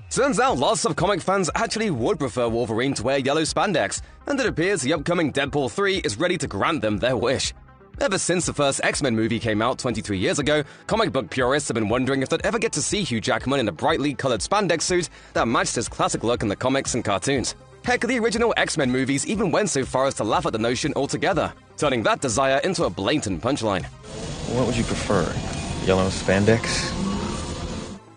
Turns out lots of comic fans actually would prefer Wolverine to wear yellow spandex, and it appears the upcoming Deadpool 3 is ready to grant them their wish. Ever since the first X-Men movie came out 23 years ago, comic book purists have been wondering if they'd ever get to see Hugh Jackman in a brightly colored spandex suit that matched his classic look in the comics and cartoons. Heck, the original X-Men movies even went so far as to laugh at the notion altogether, turning that desire into a blatant punchline. What would you prefer? Yellow spandex?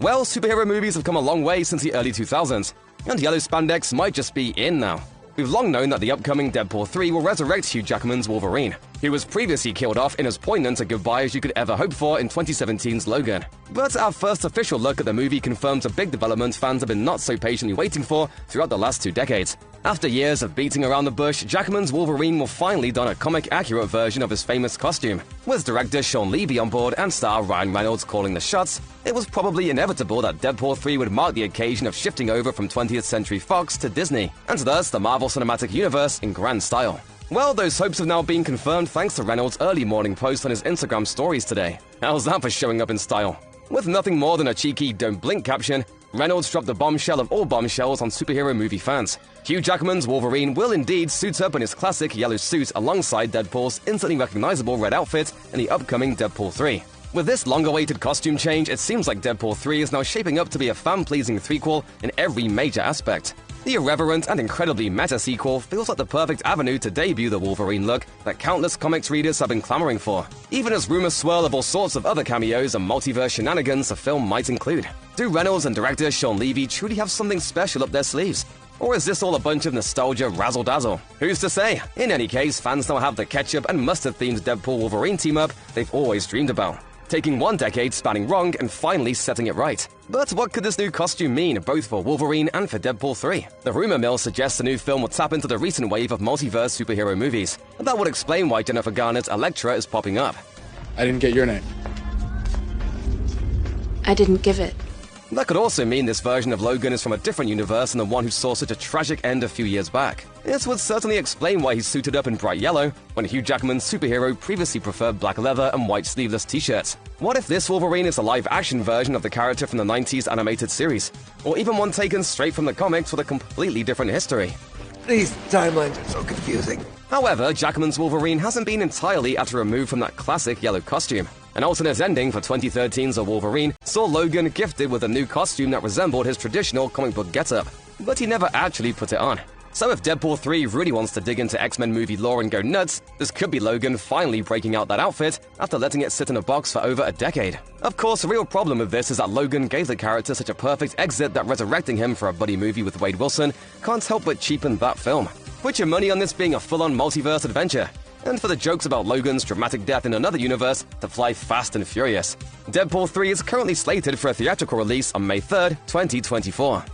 Well, superhero movies have come a long way since the early 2000s, and yellow spandex might just be in now. We've long known that the upcoming Deadpool 3 will resurrect Hugh Jackman's Wolverine, who was previously killed off in as poignant a goodbye as you could ever hope for in 2017's Logan. But our first official look at the movie confirms a big development fans have been not so patiently waiting for throughout the last 2 decades. After years of beating around the bush, Jackman's Wolverine will finally don a comic-accurate version of his famous costume. With director Sean Levy on board and star Ryan Reynolds calling the shots, it was probably inevitable that Deadpool 3 would mark the occasion of shifting over from 20th Century Fox to Disney, and thus the Marvel Cinematic Universe in grand style. Well, those hopes have now been confirmed thanks to Reynolds' early morning post on his Instagram stories today. How's that for showing up in style? With nothing more than a cheeky "Don't Blink" caption, Reynolds dropped the bombshell of all bombshells on superhero movie fans. Hugh Jackman's Wolverine will indeed suit up in his classic yellow suit alongside Deadpool's instantly recognizable red outfit in the upcoming Deadpool 3. With this long-awaited costume change, it seems like Deadpool 3 is now shaping up to be a fan-pleasing threequel in every major aspect. The irreverent and incredibly meta sequel feels like the perfect avenue to debut the Wolverine look that countless comics readers have been clamoring for, even as rumors swirl of all sorts of other cameos and multiverse shenanigans the film might include. Do Reynolds and director Sean Levy truly have something special up their sleeves? Or is this all a bunch of nostalgia razzle-dazzle? Who's to say? In any case, fans now have the ketchup and mustard-themed Deadpool-Wolverine team-up they've always dreamed about, taking 1 decade spanning wrong and finally setting it right. But what could this new costume mean, both for Wolverine and for Deadpool 3? The rumor mill suggests the new film will tap into the recent wave of multiverse superhero movies. That would explain why Jennifer Garner's Elektra is popping up. I didn't get your name. I didn't give it. That could also mean this version of Logan is from a different universe than the one who saw such a tragic end a few years back. This would certainly explain why he's suited up in bright yellow, when Hugh Jackman's superhero previously preferred black leather and white sleeveless t-shirts. What if this Wolverine is a live-action version of the character from the 90s animated series? Or even one taken straight from the comics with a completely different history? These timelines are so confusing. However, Jackman's Wolverine hasn't been entirely at a remove from that classic yellow costume. An alternate ending for 2013's The Wolverine saw Logan gifted with a new costume that resembled his traditional comic book getup, but he never actually put it on. So if Deadpool 3 really wants to dig into X-Men movie lore and go nuts, this could be Logan finally breaking out that outfit after letting it sit in a box for over a decade. Of course, the real problem with this is that Logan gave the character such a perfect exit that resurrecting him for a buddy movie with Wade Wilson can't help but cheapen that film. Put your money on this being a full-on multiverse adventure, and for the jokes about Logan's dramatic death in another universe to fly fast and furious. Deadpool 3 is currently slated for a theatrical release on May 3rd, 2024.